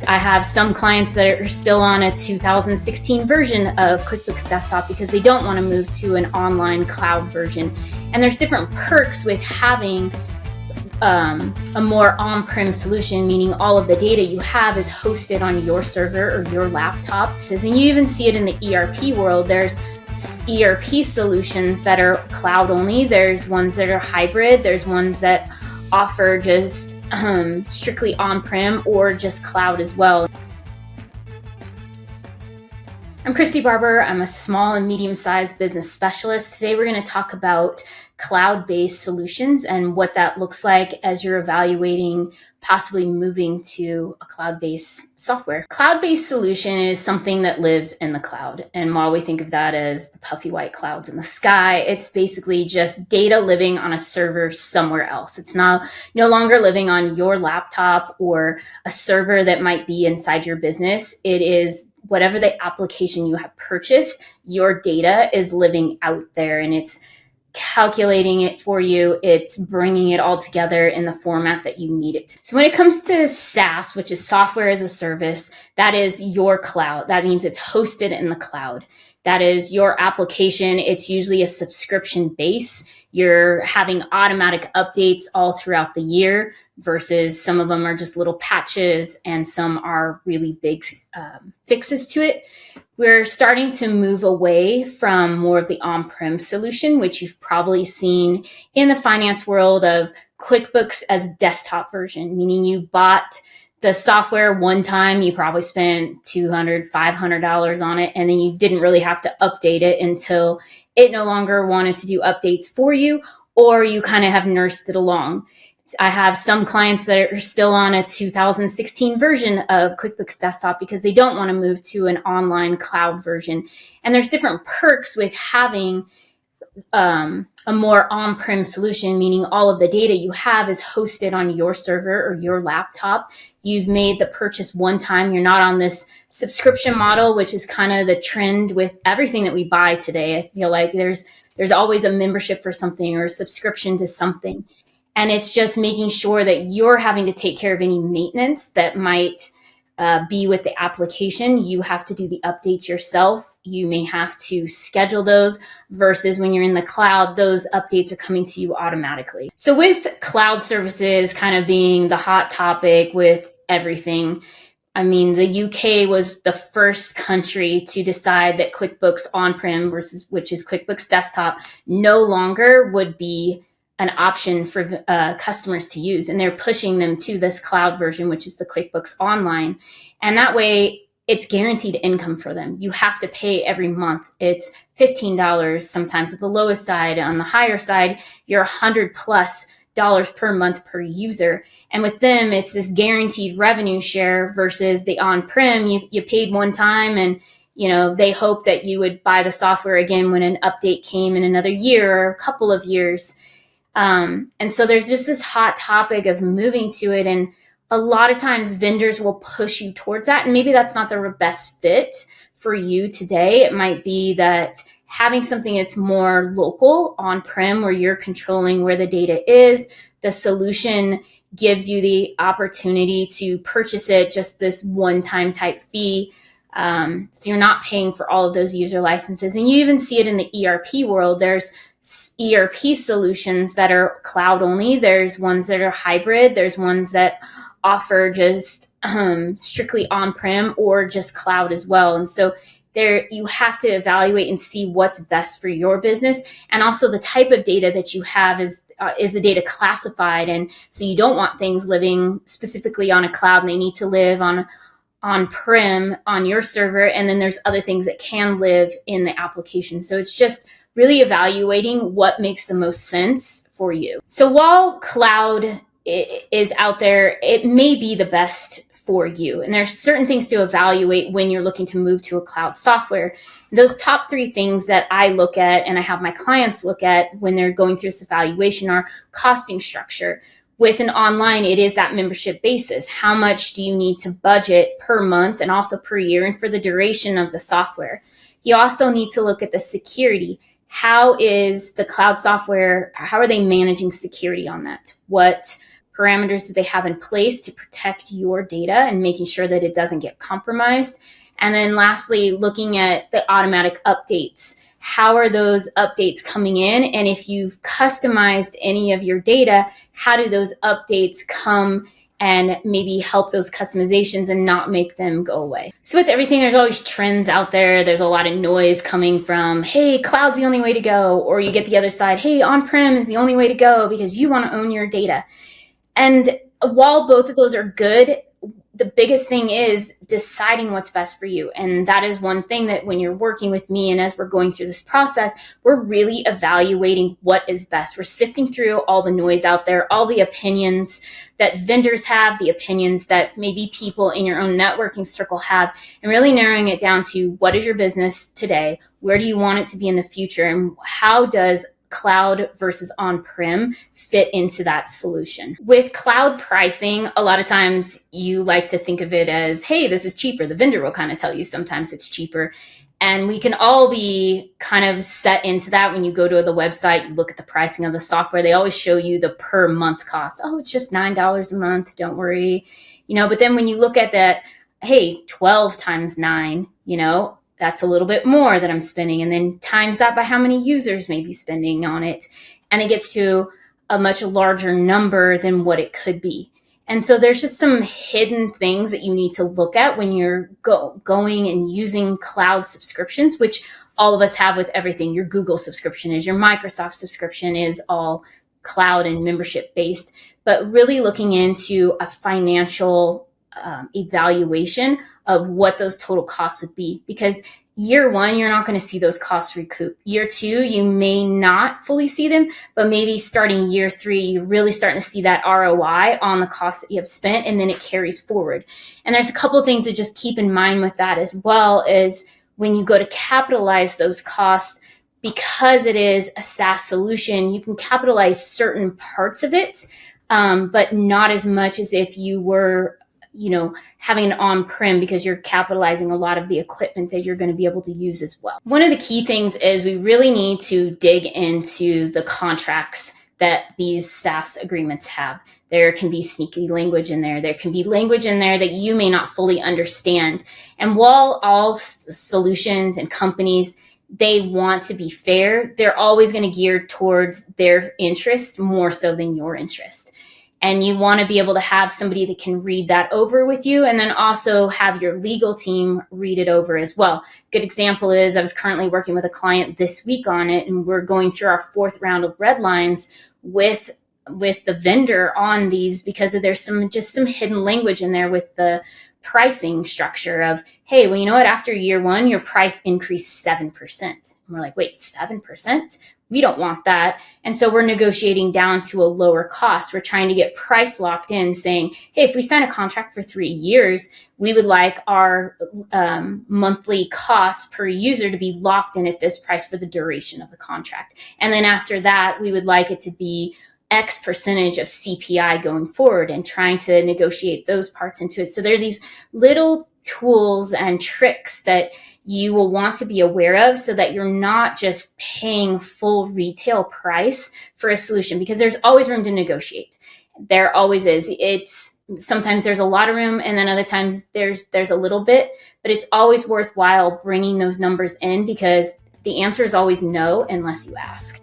I have some clients that are still on a 2016 version of QuickBooks Desktop because they don't want to move to an online cloud version. And there's different perks with having a more on-prem solution, meaning all of the data you have is hosted on your server or your laptop. And you even see it in the ERP world. There's ERP solutions that are cloud only. There's ones that are hybrid. There's ones that offer just strictly on-prem or just cloud as well. I'm Christy Barber. I'm a small and medium-sized business specialist. Today we're going to talk about cloud-based solutions and what that looks like as you're evaluating possibly moving to a cloud-based software. Cloud-based solution is something that lives in the cloud. And while we think of that as the puffy white clouds in the sky, it's basically just data living on a server somewhere else. It's no longer living on your laptop or a server that might be inside your business. It is whatever the application you have purchased, your data is living out there and it's calculating it for you. It's bringing it all together in the format that you need it to. So when it comes to SaaS, which is software as a service, that is your cloud. That means it's hosted in the cloud. That is your application. It's usually a subscription base. You're having automatic updates all throughout the year versus some of them are just little patches and some are really big fixes to it. We're starting to move away from more of the on-prem solution, which you've probably seen in the finance world of QuickBooks as desktop version, meaning you bought the software one time, you probably spent $200, $500 on it, and then you didn't really have to update it until it no longer wanted to do updates for you, or you kind of have nursed it along. I have some clients that are still on a 2016 version of QuickBooks Desktop because they don't want to move to an online cloud version. And there's different perks with having a more on-prem solution, meaning all of the data you have is hosted on your server or your laptop. You've made the purchase one time. You're not on this subscription model, which is kind of the trend with everything that we buy today. I feel like there's always a membership for something or a subscription to something. And it's just making sure that you're having to take care of any maintenance that might be with the application. You have to do the updates yourself. You may have to schedule those versus when you're in the cloud, those updates are coming to you automatically. So with cloud services kind of being the hot topic with everything, I mean, the UK was the first country to decide that QuickBooks on-prem which is QuickBooks Desktop, no longer would be an option for customers to use. And they're pushing them to this cloud version, which is the QuickBooks Online. And that way it's guaranteed income for them. You have to pay every month. It's $15 sometimes at the lowest side. On the higher side, you're $100+ per month per user. And with them, it's this guaranteed revenue share versus the on-prem. You paid one time and they hope that you would buy the software again when an update came in another year or a couple of years. And so there's just this hot topic of moving to it. And a lot of times vendors will push you towards that. And maybe that's not the best fit for you today. It might be that having something that's more local on-prem where you're controlling where the data is, the solution gives you the opportunity to purchase it just this one-time type fee. So you're not paying for all of those user licenses. And you even see it in the ERP world. There's ERP solutions that are cloud only. There's ones that are hybrid. There's ones that offer just strictly on-prem or just cloud as well. And so there you have to evaluate and see what's best for your business. And also the type of data that you have is the data classified. And so you don't want things living specifically on a cloud and they need to live on-prem on your server. And then there's other things that can live in the application. So it's just really evaluating what makes the most sense for you. So while cloud is out there, it may be the best for you. And there's certain things to evaluate when you're looking to move to a cloud software. Those top 3 things that I look at and I have my clients look at when they're going through this evaluation are costing structure. With an online, it is that membership basis. How much do you need to budget per month and also per year and for the duration of the software? You also need to look at the security. How is the cloud software, how are they managing security on that? What parameters do they have in place to protect your data and making sure that it doesn't get compromised. And then lastly, looking at the automatic updates. How are those updates coming in? And if you've customized any of your data, how do those updates come and maybe help those customizations and not make them go away? So with everything, there's always trends out there. There's a lot of noise coming from, hey, cloud's the only way to go. Or you get the other side, hey, on-prem is the only way to go because you want to own your data. And while both of those are good, the biggest thing is deciding what's best for you. And that is one thing that when you're working with me and as we're going through this process, we're really evaluating what is best. We're sifting through all the noise out there, all the opinions that vendors have, the opinions that maybe people in your own networking circle have, and really narrowing it down to what is your business today? Where do you want it to be in the future? And how does cloud versus on-prem fit into that solution? With cloud pricing, a lot of times you like to think of it as, hey, this is cheaper. The vendor will kind of tell you sometimes it's cheaper. And we can all be kind of set into that. When you go to the website, you look at the pricing of the software, they always show you the per month cost. Oh, it's just $9 a month. Don't worry. But then when you look at that, hey, 12 times 9, that's a little bit more that I'm spending, and then times that by how many users may be spending on it. And it gets to a much larger number than what it could be. And so there's just some hidden things that you need to look at when you're going and using cloud subscriptions, which all of us have with everything. Your Google subscription is, your Microsoft subscription is all cloud and membership based, but really looking into a financial evaluation of what those total costs would be. Because year one, you're not going to see those costs recoup. Year two, you may not fully see them, but maybe starting year three, you're really starting to see that ROI on the costs that you have spent, and then it carries forward. And there's a couple of things to just keep in mind with that, as well as when you go to capitalize those costs. Because it is a SaaS solution, you can capitalize certain parts of it, but not as much as if you were having an on-prem, because you're capitalizing a lot of the equipment that you're going to be able to use as well. One of the key things is we really need to dig into the contracts that these SaaS agreements have. There can be sneaky language in there. There can be language in there that you may not fully understand. And while all solutions and companies, they want to be fair, they're always going to gear towards their interest more so than your interest. And you want to be able to have somebody that can read that over with you, and then also have your legal team read it over as well. Good example is I was currently working with a client this week on it, and we're going through our fourth round of red lines with the vendor on these, because there's some hidden language in there with the pricing structure of, hey, well, you know what? After year one, your price increased 7%. And we're like, wait, 7%? We don't want that. And so we're negotiating down to a lower cost. We're trying to get price locked in, saying, hey, if we sign a contract for 3 years, we would like our monthly cost per user to be locked in at this price for the duration of the contract. And then after that, we would like it to be X percentage of CPI going forward, and trying to negotiate those parts into it. So there are these little tools and tricks that you will want to be aware of, so that you're not just paying full retail price for a solution, because there's always room to negotiate. There always is. Sometimes there's a lot of room, and then other times there's a little bit, but it's always worthwhile bringing those numbers in, because the answer is always no unless you ask.